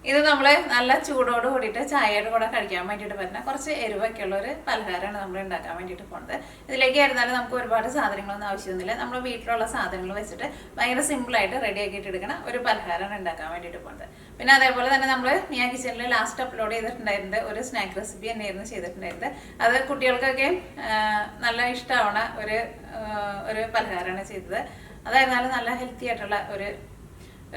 ഇത് നമ്മൾ നല്ല ചൂടോട് കൂടിയിട്ട് ചായയുടെ കൂടെ കഴിക്കാൻ വേണ്ടിയിട്ട് പറ്റുന്ന കുറച്ച് എരിവൊക്കെയുള്ള ഒരു പലഹാരമാണ് നമ്മൾ ഉണ്ടാക്കാൻ വേണ്ടിയിട്ട് പോകുന്നത്. ഇതിലേക്ക് ആയിരുന്നാലും നമുക്ക് ഒരുപാട് സാധനങ്ങളൊന്നും ആവശ്യമൊന്നുമില്ല. നമ്മൾ വീട്ടിലുള്ള സാധനങ്ങൾ വെച്ചിട്ട് ഭയങ്കര സിമ്പിളായിട്ട് റെഡി ആക്കിയിട്ട് എടുക്കണം ഒരു പലഹാരമാണ് ഉണ്ടാക്കാൻ വേണ്ടിയിട്ട് പോകുന്നത്. പിന്നെ അതേപോലെ തന്നെ നമ്മൾ ഞാൻ കിച്ചണിൽ ലാസ്റ്റ് അപ്ലോഡ് ചെയ്തിട്ടുണ്ടായിരുന്നത് ഒരു സ്നാക്ക് റെസിപ്പി തന്നെയായിരുന്നു ചെയ്തിട്ടുണ്ടായിരുന്നത്. അത് കുട്ടികൾക്കൊക്കെ നല്ല ഇഷ്ടമാവണ ഒരു പലഹാരമാണ് ചെയ്തത്. അതായിരുന്നാലും നല്ല ഹെൽത്തി ആയിട്ടുള്ള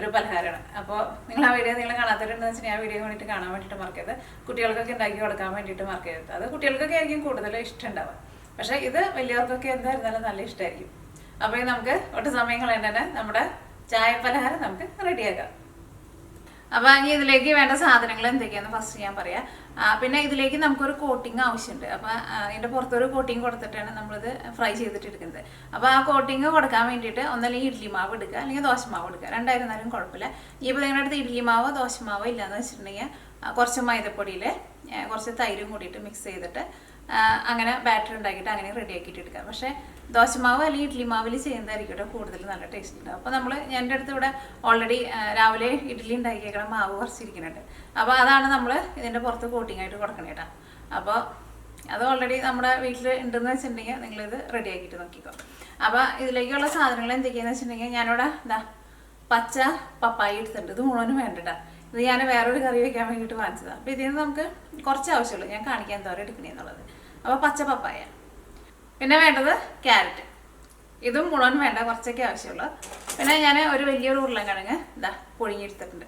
ഒരു പലഹാരമാണ്. അപ്പോൾ നിങ്ങൾ ആ വീഡിയോ നിങ്ങൾ കാണാത്തവരുണ്ടെന്ന് വെച്ചാൽ ആ വീഡിയോ വേണ്ടിയിട്ട് കാണാൻ വേണ്ടിയിട്ട് മറക്കരുത്. കുട്ടികൾക്കൊക്കെ ഉണ്ടാക്കി കൊടുക്കാൻ വേണ്ടിയിട്ട് മറക്കരുത്. അത് കുട്ടികൾക്കൊക്കെ ആയിരിക്കും കൂടുതൽ ഇഷ്ടം ഉണ്ടാവുക. പക്ഷേ ഇത് വലിയവർക്കൊക്കെ എന്തായിരുന്നാലും നല്ല ഇഷ്ടമായിരിക്കും. അപ്പോൾ നമുക്ക് ഒട്ടും സമയം കളയാൻ തന്നെ നമ്മുടെ ചായ പലഹാരം നമുക്ക് റെഡിയാക്കാം. അപ്പോൾ ഇനി ഇതിലേക്ക് വേണ്ട സാധനങ്ങൾ എന്തൊക്കെയാണെന്ന് ഫസ്റ്റ് ഞാൻ പറയാം. പിന്നെ ഇതിലേക്ക് നമുക്കൊരു കോട്ടിങ് ആവശ്യമുണ്ട്. അപ്പോൾ ഇതിൻ്റെ പുറത്തൊരു കോട്ടിങ് കൊടുത്തിട്ടാണ് നമ്മളിത് ഫ്രൈ ചെയ്തിട്ട് എടുക്കുന്നത്. അപ്പോൾ ആ കോട്ടിങ് കൊടുക്കാൻ വേണ്ടിയിട്ട് ഒന്നല്ലെങ്കിൽ ഇഡ്ഡലി മാവ് എടുക്കുക, അല്ലെങ്കിൽ ദോശമാവ് എടുക്കുക. രണ്ടായിരുന്നാലും കുഴപ്പമില്ല. ഇപ്പോൾ നിങ്ങളുടെ അടുത്ത് ഇഡ്ഡലി മാവോ ദോശമാവോ ഇല്ലയെന്ന് വെച്ചിട്ടുണ്ടെങ്കിൽ കുറച്ച് മൈദപ്പൊടിയിൽ കുറച്ച് തൈരും കൂടിയിട്ട് മിക്സ് ചെയ്തിട്ട് അങ്ങനെ ബാറ്റർ ഉണ്ടാക്കിയിട്ട് അങ്ങനെ റെഡി ആക്കിയിട്ട് എടുക്കാം. പക്ഷേ ദോശമാവ് അല്ലെങ്കിൽ ഇഡ്ഡലി മാവിൽ ചെയ്യുന്നതായിരിക്കും കൂടുതൽ നല്ല ടേസ്റ്റ് ഉണ്ടാവും. അപ്പോൾ എൻ്റെ അടുത്ത് ഇവിടെ ഓൾറെഡി രാവിലെ ഇഡ്ഡലി ഉണ്ടാക്കിയേക്കണം മാവ് കുറച്ചിരിക്കുന്നുണ്ട്. അപ്പോൾ അതാണ് നമ്മൾ ഇതിൻ്റെ പുറത്ത് കോട്ടിങ് ആയിട്ട് കൊടുക്കണേ കേട്ടോ. അപ്പോൾ അത് ഓൾറെഡി നമ്മുടെ വീട്ടിൽ ഉണ്ടെന്ന് വെച്ചിട്ടുണ്ടെങ്കിൽ നിങ്ങളിത് റെഡി ആക്കിയിട്ട് നോക്കിക്കോ. അപ്പോൾ ഇതിലേക്കുള്ള സാധനങ്ങൾ എന്തൊക്കെയാണെന്ന് വെച്ചിട്ടുണ്ടെങ്കിൽ ഞാനിവിടെ പച്ച പപ്പായ എടുത്തിട്ടുണ്ട്. ഇത് മുഴുവനും വേണ്ടട്ടാ. ഇത് ഞാൻ വേറൊരു കറി വയ്ക്കാൻ വേണ്ടിയിട്ട് വാങ്ങിച്ചതാണ്. അപ്പോൾ ഇതിൽ നിന്ന് നമുക്ക് കുറച്ച് ആവശ്യമുള്ളൂ. ഞാൻ കാണിക്കാൻ എന്തോരം എടുക്കണേന്നുള്ളത്. അപ്പോൾ പച്ച പപ്പായ, പിന്നെ വേണ്ടത് ക്യാരറ്റ്. ഇതും മുഴുവൻ വേണ്ട, കുറച്ചൊക്കെ ആവശ്യമുള്ളൂ. പിന്നെ ഞാൻ ഒരു വലിയൊരു ഉരുളക്കിഴങ്ങ് പുഴുങ്ങിയെടുത്തിട്ടുണ്ട്.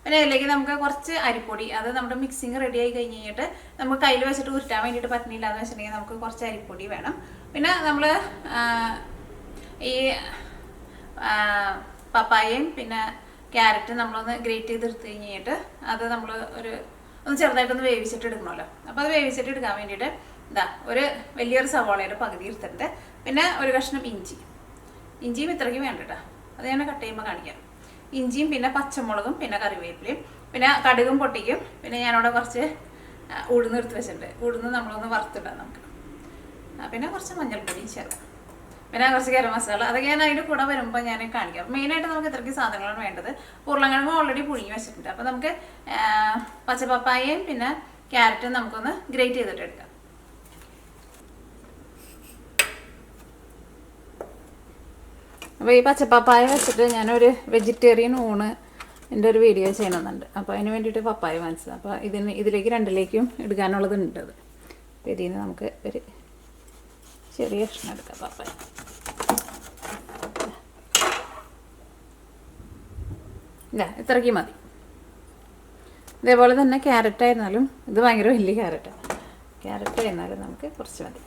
പിന്നെ ഇതിലേക്ക് നമുക്ക് കുറച്ച് അരിപ്പൊടി, അത് നമ്മുടെ മിക്സിങ് റെഡി ആയി കഴിഞ്ഞ് കഴിഞ്ഞിട്ട് നമുക്ക് കയ്യിൽ വെച്ചിട്ട് ഉരുട്ടാൻ വേണ്ടിയിട്ട് പറ്റുന്നില്ല എന്ന് വെച്ചിട്ടുണ്ടെങ്കിൽ നമുക്ക് കുറച്ച് അരിപ്പൊടി വേണം. പിന്നെ നമ്മൾ ഈ പപ്പായയും പിന്നെ ക്യാരറ്റ് നമ്മളൊന്ന് ഗ്രേറ്റ് ചെയ്തെടുത്ത് കഴിഞ്ഞിട്ട് അത് നമ്മൾ ഒന്ന് ചെറുതായിട്ടൊന്ന് വേവിച്ചിട്ട് എടുക്കണമല്ലോ. അപ്പോൾ അത് വേവിച്ചിട്ട് എടുക്കാൻ വേണ്ടിയിട്ട് ഒരു വലിയൊരു സവാളയുടെ പകുതി എടുത്തിട്ടുണ്ട്. പിന്നെ ഒരു കഷ്ണം ഇഞ്ചിയും ഇത്രയ്ക്ക് വേണ്ട കേട്ടോ. അത് ഞാൻ കട്ട് ചെയ്യുമ്പോൾ കാണിക്കാം. ഇഞ്ചിയും പിന്നെ പച്ചമുളകും പിന്നെ കറിവേപ്പിലയും പിന്നെ കടുകും പൊട്ടിക്കും. പിന്നെ ഞാനിവിടെ കുറച്ച് ഉഴുന്ന് എടുത്ത് വെച്ചിട്ടുണ്ട്. ഉഴുന്ന് നമ്മളൊന്ന് വറുത്തിടാം നമുക്ക്. പിന്നെ കുറച്ച് മഞ്ഞൾപ്പൊടിയും ചേർക്കാം. പിന്നെ കുറച്ച് ഗരം മസാല, അതൊക്കെ ഞാൻ അതിൻ്റെ കൂടെ വരുമ്പോൾ ഞാൻ കാണിക്കാം. മെയിനായിട്ട് നമുക്ക് ഇത്രയ്ക്ക് സാധനങ്ങളാണ് വേണ്ടത്. ഉരുളക്കിഴങ്ങ് ഓൾറെഡി പുഴുങ്ങി വെച്ചിട്ടുണ്ട്. അപ്പോൾ നമുക്ക് പച്ചപ്പപ്പായയും പിന്നെ ക്യാരറ്റും നമുക്കൊന്ന് ഗ്രേറ്റ് ചെയ്തിട്ട് എടുക്കാം. അപ്പോൾ ഈ പച്ചപ്പപ്പായ വെച്ചിട്ട് ഞാനൊരു വെജിറ്റേറിയൻ ഊണ് എൻ്റെ ഒരു വീഡിയോ ചെയ്യണമെന്നുണ്ട്. അപ്പോൾ അതിന് വേണ്ടിയിട്ട് പപ്പായ വാങ്ങിച്ചത്. അപ്പോൾ ഇതിലേക്ക് രണ്ടിലേക്കും എടുക്കാനുള്ളതുണ്ട്. അത് അപ്പോൾ ഇതിൽ നിന്ന് നമുക്ക് ഒരു ചെറിയ കഷ്ണം എടുക്കാം പപ്പായ. ഇല്ല, ഇത്രയ്ക്ക് മതി. ഇതേപോലെ തന്നെ ക്യാരറ്റ് ആയിരുന്നാലും, ഇത് ഭയങ്കര വലിയ ക്യാരറ്റ് ആയിരുന്നാലും നമുക്ക് കുറച്ച് മതി.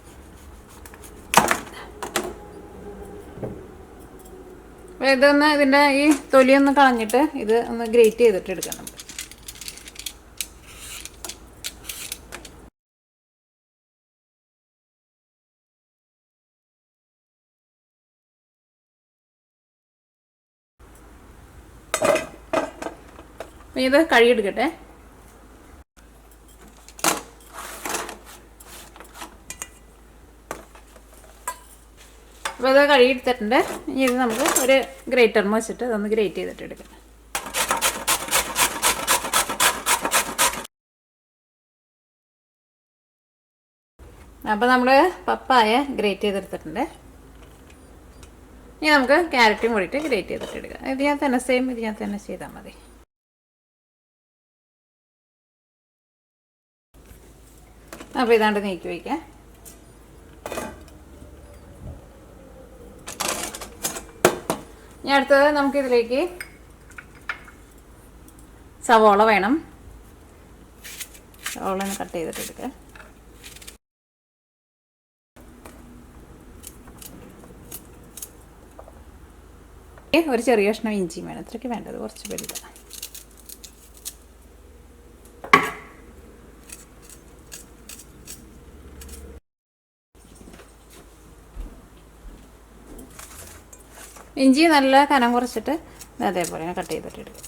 ഇതൊന്ന് ഇതിൻ്റെ ഈ തൊലിയൊന്ന് കളഞ്ഞിട്ട് ഇത് ഒന്ന് ഗ്രേറ്റ് ചെയ്തിട്ട് എടുക്കാം നമുക്ക്. ഇത് കഴുകിയെടുക്കട്ടെ. അപ്പോൾ ഇത് കഴുകിയെടുത്തിട്ടുണ്ട്. ഇനി ഇത് നമുക്ക് ഒരു ഗ്രേറ്ററിന് വെച്ചിട്ട് അതൊന്ന് ഗ്രേറ്റ് ചെയ്തിട്ട് എടുക്കാം. അപ്പോൾ നമ്മൾ പപ്പായ ഗ്രേറ്റ് ചെയ്തെടുത്തിട്ടുണ്ട്. ഇനി നമുക്ക് ക്യാരറ്റും കൂടിയിട്ട് ഗ്രേറ്റ് ചെയ്തിട്ട് എടുക്കാം. ഇത് ഞാൻ തന്നെ ചെയ്താൽ മതി. അപ്പോൾ ഇതാണ്ട് നീക്കി വയ്ക്കാം. ഇനി അടുത്തത് നമുക്കിതിലേക്ക് സവോള വേണം. സവോള കട്ട് ചെയ്തിട്ട് എടുക്കാം. ഒരു ചെറിയ കഷ്ണം ഇഞ്ചിയും വേണം. ഇത്രയ്ക്ക് വേണ്ടത്, കുറച്ച് വലുതാണ്. ഇഞ്ചി നല്ല കനം കുറച്ചിട്ട് അതേപോലെ കട്ട് ചെയ്തിട്ട് എടുക്കുക.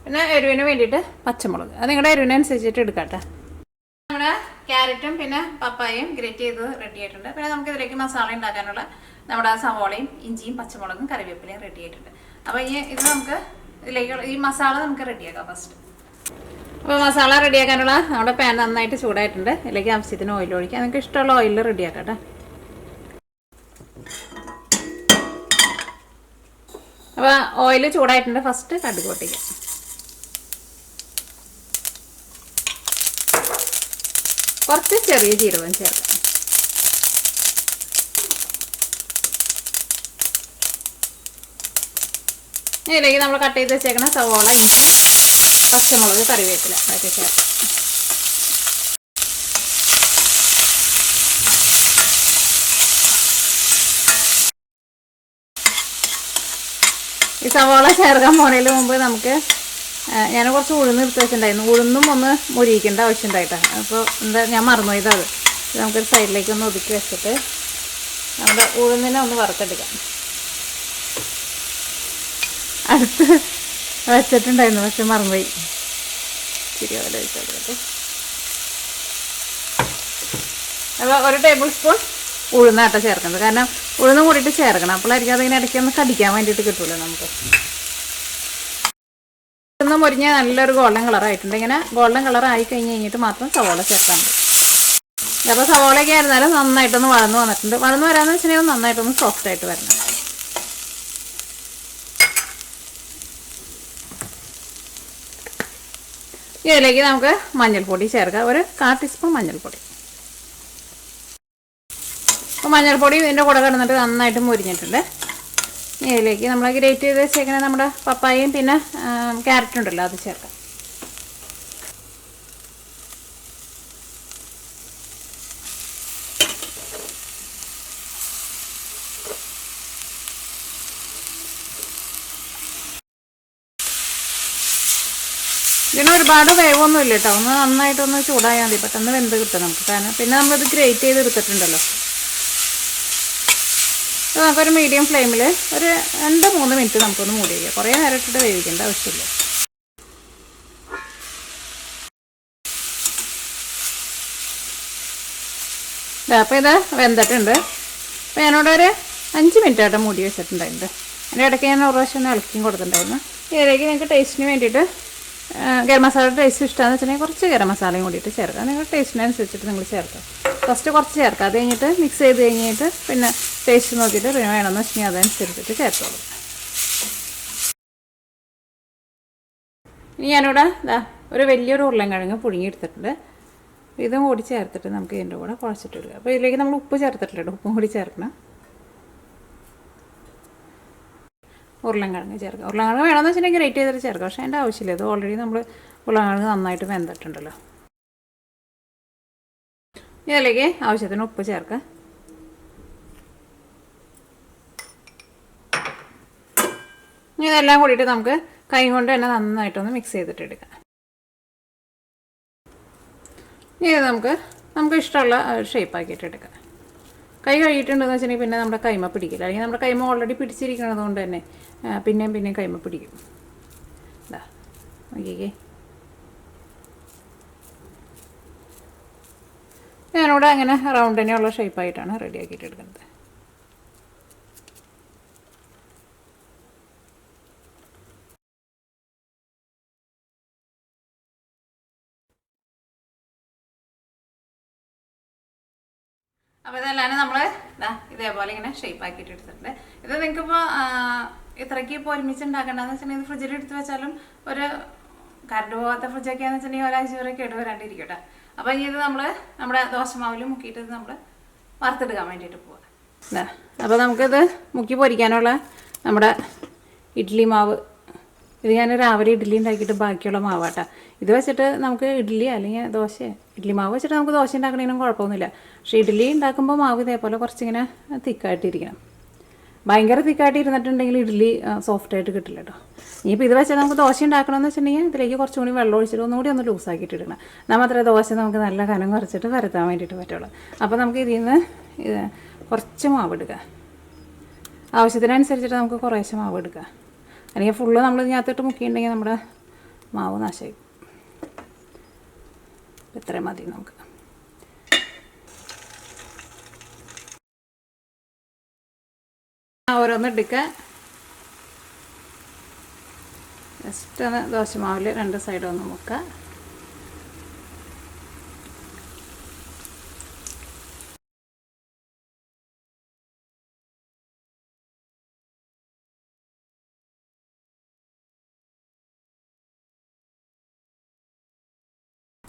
പിന്നെ എരിവിന് വേണ്ടിയിട്ട് പച്ചമുളക്, അത് നിങ്ങളുടെ എരിവിനനുസരിച്ചിട്ട് എടുക്കാം കേട്ടോ. നമ്മുടെ ക്യാരറ്റും പിന്നെ പപ്പായയും ഗ്രേറ്റ് ചെയ്ത് റെഡി ആയിട്ടുണ്ട്. പിന്നെ നമുക്ക് ഇതിലേക്ക് മസാല ഉണ്ടാക്കാനുള്ള നമ്മുടെ സവോളയും ഇഞ്ചിയും പച്ചമുളകും കറിവേപ്പിലയും റെഡി ആയിട്ടുണ്ട്. അപ്പോൾ ഇനി ഇത് നമുക്ക് ഇതിലേക്ക് ഈ മസാല നമുക്ക് റെഡിയാക്കാം ഫസ്റ്റ്. അപ്പോൾ മസാല റെഡിയാക്കാനുള്ള നമ്മുടെ പാൻ നന്നായിട്ട് ചൂടായിട്ടുണ്ട്. ഇതിലേക്ക് ആവശ്യത്തിന് ഓയിൽ ഒഴിക്കാം. നിങ്ങൾക്ക് ഇഷ്ടമുള്ള ഓയിൽ റെഡിയാക്കാം കേട്ടോ. അപ്പോൾ ഓയിൽ ചൂടായിട്ടുണ്ട്. ഫസ്റ്റ് കടുക് പൊട്ടിക്കാം. കുറച്ച് ചെറിയ ജീരകം ചേർക്കാം. ഇതിലേക്ക് നമ്മൾ കട്ട് ചെയ്ത് വെച്ചേക്കണ സവോള, ഇഞ്ചി, പച്ചമുളക്, കറിവേപ്പില അതൊക്കെ ചേർക്കാം. ഈ സവോള ചേർക്കാൻ പോണതിന് മുമ്പ് നമുക്ക് ഞാൻ കുറച്ച് ഉഴുന്ന് എടുത്ത് വെച്ചിട്ടുണ്ടായിരുന്നു. ഉഴുന്നും ഒന്ന് മുരിയിക്കേണ്ട ആവശ്യമുണ്ടായിട്ടാണ്. അപ്പോൾ എന്താ ഞാൻ മറന്നുപോയത്. അത് നമുക്കൊരു സൈഡിലേക്ക് ഒന്ന് ഒതുക്കി വെച്ചിട്ട് നമ്മുടെ ഉഴുന്നിനെ ഒന്ന് വറുത്തെടുക്കാം. അടുത്ത് വെച്ചിട്ടുണ്ടായിരുന്നു, പക്ഷെ മറന്നുപോയി. ശരി, അതിൽ വെച്ചെടുക്കട്ടെ. അപ്പോൾ 1 ടേബിൾ സ്പൂൺ ഉഴുന്നാട്ട ചേർക്കുന്നത്. കാരണം ഉഴുന്ന് കൂടിയിട്ട് ചേർക്കണം. അപ്പോഴായിരിക്കും അതിങ്ങനെ ഇടയ്ക്ക് ഒന്ന് കടിക്കാൻ വേണ്ടിയിട്ട് കിട്ടുമല്ലോ നമുക്ക്. ഒന്ന് മുരിഞ്ഞ നല്ലൊരു ഗോൾഡൻ കളറായിട്ടുണ്ട്. ഇങ്ങനെ ഗോൾഡൻ കളറായി കഴിഞ്ഞിട്ട് മാത്രം സവോള ചേർക്കാൻ മതി. അപ്പോൾ സവോളയൊക്കെ ആയിരുന്നാലും നന്നായിട്ടൊന്ന് വഴന്ന് വന്നിട്ടുണ്ട്. വഴന്ന് വരാമെന്ന് വെച്ചിട്ടുണ്ടെങ്കിൽ നന്നായിട്ടൊന്ന് സോഫ്റ്റായിട്ട് വരണം. ഇതിലേക്ക് നമുക്ക് മഞ്ഞൾപ്പൊടി ചേർക്കാം. 1/4 ടീസ്പൂൺ മഞ്ഞൾപ്പൊടി. അപ്പോൾ മഞ്ഞൾപ്പൊടി ഇതിൻ്റെ കൂടെ കിടന്നിട്ട് നന്നായിട്ട് മുരിഞ്ഞിട്ടുണ്ട്. ഇതിലേക്ക് നമ്മൾ ഗ്രേറ്റ് ചെയ്ത് വെച്ചേക്കണ നമ്മുടെ പപ്പായയും പിന്നെ ക്യാരറ്റും ഉണ്ടല്ലോ, അത് ചേർക്കാം. ഇതിന് ഒരുപാട് വേവൊന്നുമില്ല കേട്ടോ. ഒന്ന് നന്നായിട്ടൊന്ന് ചൂടായാൽ മതി. പെട്ടെന്ന് വെന്ത് കിട്ടും നമുക്ക്. കാരണം പിന്നെ നമ്മളിത് ഗ്രേറ്റ് ചെയ്ത് എടുത്തിട്ടുണ്ടല്ലോ. അപ്പോൾ നമുക്കൊരു മീഡിയം ഫ്ലെയിമിൽ ഒരു 2-3 മിനിറ്റ് നമുക്കൊന്ന് മൂടി വയ്ക്കാം. കുറേ നേരം ഇട്ടിട്ട് വേവിക്കേണ്ട ആവശ്യമില്ല. അപ്പോൾ ഇത് വെന്തിട്ടുണ്ട്. അപ്പോൾ ഞാനിവിടെ 5 മിനിറ്റ് ആയിട്ട് മൂടി വെച്ചിട്ടുണ്ടായിരുന്നു. അതിൻ്റെ ഇടയ്ക്ക് ഞാൻ ഒരു പ്രാവശ്യം ഒന്ന് ഇളക്കിയും കൊടുത്തിട്ടുണ്ടായിരുന്നു. ഇതിലേക്ക് നിങ്ങൾക്ക് ടേസ്റ്റിന് വേണ്ടിയിട്ട് ഗരം മസാല ടേസ്റ്റ് ഇഷ്ടമാണെന്ന് വെച്ചിട്ടുണ്ടെങ്കിൽ കുറച്ച് ഗരം മസാലയും കൂടിയിട്ട് ചേർക്കാം. നിങ്ങൾ ടേസ്റ്റിനനുസരിച്ചിട്ട് നിങ്ങൾ ചേർക്കാം. ഫസ്റ്റ് കുറച്ച് ചേർക്കാം. അത് കഴിഞ്ഞിട്ട് മിക്സ് ചെയ്ത് കഴിഞ്ഞിട്ട് പിന്നെ ടേസ്റ്റ് നോക്കിയിട്ട് പിന്നെ വേണമെന്ന് വെച്ചിട്ടുണ്ടെങ്കിൽ അതനുസരിച്ചിട്ട് ചേർത്തോളൂ. ഇനി ഞാനിവിടെ ഒരു വലിയൊരു ഉരുളൻകിഴങ്ങ് പുഴുങ്ങിയെടുത്തിട്ടുണ്ട്. ഇതും കൂടി ചേർത്തിട്ട് നമുക്ക് ഇതിൻ്റെ കൂടെ കുഴച്ചിട്ടിടുക. അപ്പോൾ ഇതിലേക്ക് നമ്മൾ ഉപ്പ് ചേർത്തിട്ടില്ല, ഉപ്പും കൂടി ചേർക്കണം. ഉരുളൻകിഴങ്ങ് ചേർക്കാം. ഉരുളൻകിഴങ്ങ് വേണമെന്ന് വെച്ചിട്ടുണ്ടെങ്കിൽ ഗ്രേറ്റ് ചെയ്തിട്ട് ചേർക്കാം. പക്ഷേ അതിൻ്റെ ആവശ്യമില്ല. ഇത് ഓൾറെഡി നമ്മൾ ഉരുളൻകിഴങ്ങ് നന്നായിട്ട് വെന്തിട്ടുണ്ടല്ലോ. ഇതിലേക്ക് ആവശ്യത്തിന് ഉപ്പ് ചേർക്കാം. ഇതെല്ലാം കൂടിയിട്ട് നമുക്ക് കൈ കൊണ്ട് തന്നെ നന്നായിട്ടൊന്ന് മിക്സ് ചെയ്തിട്ട് എടുക്കാം. ഇത് നമുക്ക് ഇഷ്ടമുള്ള ഷേപ്പാക്കിയിട്ട് എടുക്കാം. കൈ കഴുകിയിട്ടുണ്ടെന്ന് വെച്ചിട്ടുണ്ടെങ്കിൽ പിന്നെ നമ്മുടെ കൈമ പിടിക്കില്ല. അല്ലെങ്കിൽ നമ്മുടെ കൈമ ഓൾറെഡി പിടിച്ചിരിക്കുന്നത് കൊണ്ട് തന്നെ പിന്നെയും കൈമ പിടിക്കും. ഇതാ നോക്കിക്കേ. ഞാനിവിടെ അങ്ങനെ റൗണ്ട് തന്നെയുള്ള ഷേപ്പായിട്ടാണ് റെഡിയാക്കിയിട്ട് എടുക്കുന്നത്. അപ്പോൾ ഇതെല്ലാം നമ്മൾ ഇതേപോലെ ഇങ്ങനെ ഷേപ്പാക്കിയിട്ട് എടുത്തിട്ടുണ്ട്. ഇത് നിങ്ങൾക്കിപ്പോൾ ഇത്രയ്ക്ക് ഇപ്പോൾ ഒരുമിച്ച് ഉണ്ടാക്കേണ്ടതെന്ന് വെച്ചിട്ടുണ്ടെങ്കിൽ ഫ്രിഡ്ജിൽ എടുത്ത് വെച്ചാലും ഒരു കറണ്ട് പോകാത്ത ഫ്രിഡ്ജൊക്കെയാണെന്ന് വെച്ചിട്ടുണ്ടെങ്കിൽ ഒരാഴ്ച വരെ കേട് വരാണ്ടിരിക്കട്ടെ. അപ്പോൾ ഇനി ഇത് നമ്മുടെ ദോശമാവിൽ മുക്കിയിട്ട് നമ്മൾ വറുത്തെടുക്കാൻ വേണ്ടിയിട്ട് പോവാം. അപ്പോൾ നമുക്കിത് മുക്കി പൊരിക്കാനുള്ള നമ്മുടെ ഇഡ്ഡലി മാവ്, ഇത് ഞാൻ രാവിലെ ഇഡ്ഡലി ഉണ്ടാക്കിയിട്ട് ബാക്കിയുള്ള മാവാട്ടാ. ഇത് വെച്ചിട്ട് നമുക്ക് ഇഡ്ഡലി അല്ലെങ്കിൽ ദോശ, ഇഡ്ഡലി മാവ് വെച്ചിട്ട് നമുക്ക് ദോശ ഉണ്ടാക്കണേനും കുഴപ്പമൊന്നുമില്ല. പക്ഷേ ഇഡ്ഡലി ഉണ്ടാക്കുമ്പോൾ മാവ് ഇതേപോലെ കുറച്ചിങ്ങനെ തിക്കായിട്ടിരിക്കണം. ഭയങ്കര തിക്കായിട്ട് ഇരുന്നിട്ടുണ്ടെങ്കിൽ ഇഡ്ഡലി സോഫ്റ്റായിട്ട് കിട്ടില്ല കേട്ടോ. ഇനിയിപ്പോൾ ഇത് വെച്ചാൽ നമുക്ക് ദോശ ഉണ്ടാക്കണമെന്ന് വെച്ചിട്ടുണ്ടെങ്കിൽ ഇതിലേക്ക് കുറച്ചും കൂടി വെള്ളം ഒഴിച്ചിട്ട് ഒന്നുകൂടി ഒന്ന് ലൂസാക്കിയിട്ട് ഇടണം. എന്നാൽ മാത്രമേ ദോശ നമുക്ക് നല്ല കനം കുറച്ചിട്ട് പരത്താൻ വേണ്ടിയിട്ട് പറ്റുള്ളൂ. അപ്പോൾ നമുക്ക് ഇതിൽ നിന്ന് കുറച്ച് മാവ് എടുക്കുക. ആവശ്യത്തിനനുസരിച്ചിട്ട് നമുക്ക് കുറേശ്ശെ മാവ് എടുക്കുക. അല്ലെങ്കിൽ ഫുള്ള് നമ്മൾ ഇതിനകത്തിട്ട് മുക്കിയിട്ടുണ്ടെങ്കിൽ നമ്മുടെ മാവ് നാശമായി. ഇത്രയും മതി നമുക്ക്. ഓരോന്ന് എടുക്കുക. ജസ്റ്റ് ഒന്ന് ദോശമാവിൽ 2 സൈഡും ഒന്ന് മുക്കുക.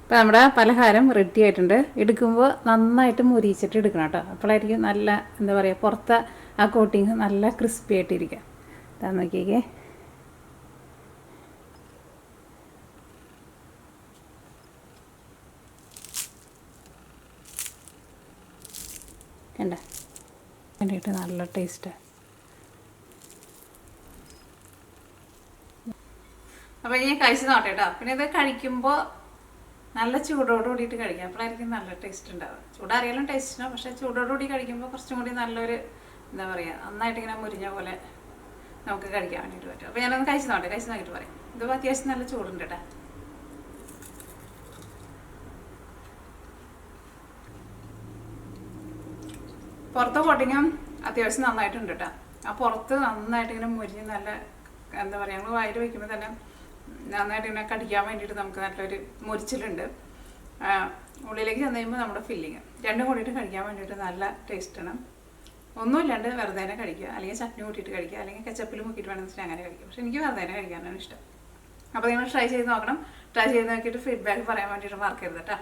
അപ്പോൾ നമ്മുടെ പലഹാരം റെഡി ആയിട്ടുണ്ട്. എടുക്കുമ്പോൾ നന്നായിട്ട് മുരിച്ചിട്ട് എടുക്കണം കേട്ടോ. അപ്പോഴായിരിക്കും നല്ല എന്താ പറയുക, പുറത്തെ ആ കോട്ടിങ് നല്ല ക്രിസ്പി ആയിട്ടിരിക്കുക. ഇതാ നോക്കിക്കേ, കണ്ട വേണ്ടിയിട്ട് നല്ല ടേസ്റ്റ്. അപ്പോൾ ഞാൻ കഴിച്ച് നോട്ടെ കേട്ടോ. പിന്നെ ഇത് കഴിക്കുമ്പോൾ നല്ല ചൂടോട് കൂടിയിട്ട് കഴിക്കാം. അപ്പോഴായിരിക്കും നല്ല ടേസ്റ്റ് ഉണ്ടാവുക. ചൂടാറിയാലും ടേസ്റ്റ് ഉണ്ടാവും, പക്ഷേ ചൂടോടുകൂടി കഴിക്കുമ്പോൾ കുറച്ചും കൂടി നല്ലൊരു എന്താ പറയുക, നന്നായിട്ട് ഇങ്ങനെ മുരിഞ്ഞ പോലെ നമുക്ക് കഴിക്കാൻ വേണ്ടിയിട്ട് പറ്റും. അപ്പോൾ ഞാനൊന്ന് കഴിച്ച് നോക്കിയിട്ട് പറയാം. ഇതിപ്പോൾ അത്യാവശ്യം നല്ല ചൂടുണ്ട് കേട്ടോ. പുറത്തെ കോട്ടിങ്ങും അത്യാവശ്യം നന്നായിട്ടുണ്ട് കേട്ടോ. ആ പുറത്ത് നന്നായിട്ട് ഇങ്ങനെ മുരിഞ്ഞ് നല്ല എന്താ പറയുക, നമ്മൾ വായിൽ വയ്ക്കുമ്പോൾ തന്നെ നന്നായിട്ട് ഇങ്ങനെ കടിക്കാൻ വേണ്ടിയിട്ട് നമുക്ക് നല്ലൊരു മുരിച്ചിലുണ്ട്. ഉള്ളിലേക്ക് ചെന്ന് കഴിയുമ്പോൾ നമ്മുടെ ഫില്ലിങ് രണ്ടും കൂടിയിട്ട് കഴിക്കാൻ വേണ്ടിയിട്ട് നല്ല ടേസ്റ്റാണ്. ഒന്നുമില്ലാണ്ട് വെറുതെ തന്നെ കഴിക്കുക, അല്ലെങ്കിൽ ചട്നി കൂട്ടിയിട്ട് കഴിക്കുക, അല്ലെങ്കിൽ കെച്ചപ്പിൽ മുക്കിയിട്ട് വേണമെന്ന് വെച്ചാൽ അങ്ങനെ കഴിക്കുക. പക്ഷേ എനിക്ക് വെറുതെ തന്നെ കഴിക്കാനാണ് ഇഷ്ടം. അപ്പോൾ നിങ്ങൾ ട്രൈ ചെയ്ത് നോക്കണം. ട്രൈ ചെയ്ത് നോക്കിയിട്ട് ഫീഡ്ബാക്ക് പറയാൻ വേണ്ടിയിട്ട് മറക്കരുത് കേട്ടോ.